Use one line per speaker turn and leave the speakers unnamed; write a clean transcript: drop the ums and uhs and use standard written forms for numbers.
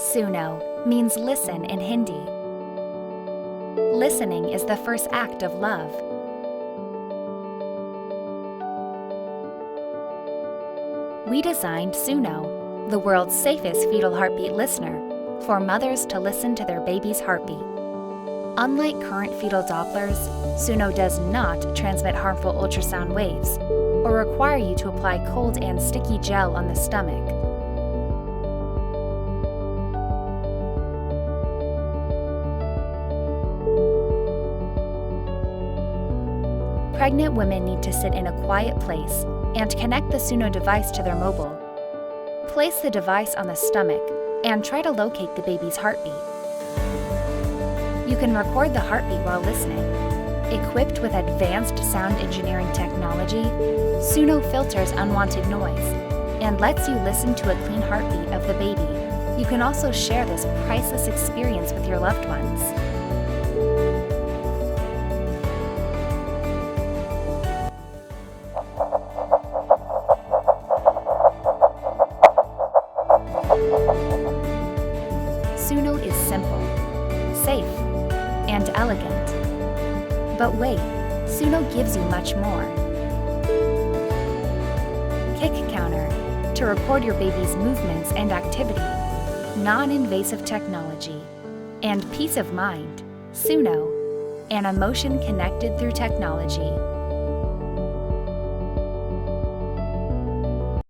Suno means listen in Hindi. Listening is the first act of love. We designed Suno, the world's safest fetal heartbeat listener, for mothers to listen to their baby's heartbeat. Unlike current fetal Dopplers, Suno does not transmit harmful ultrasound waves or require you to apply cold and sticky gel on the stomach. Pregnant women need to sit in a quiet place and connect the Suno device to their mobile. Place the device on the stomach and try to locate the baby's heartbeat. You can record the heartbeat while listening. Equipped with advanced sound engineering technology, Suno filters unwanted noise and lets you listen to a clean heartbeat of the baby. You can also share this priceless experience with your loved ones. Suno is simple, safe, and elegant. But wait, Suno gives you much more. Kick counter to record your baby's movements and activity, non-invasive technology, and peace of mind. Suno, an emotion connected through technology.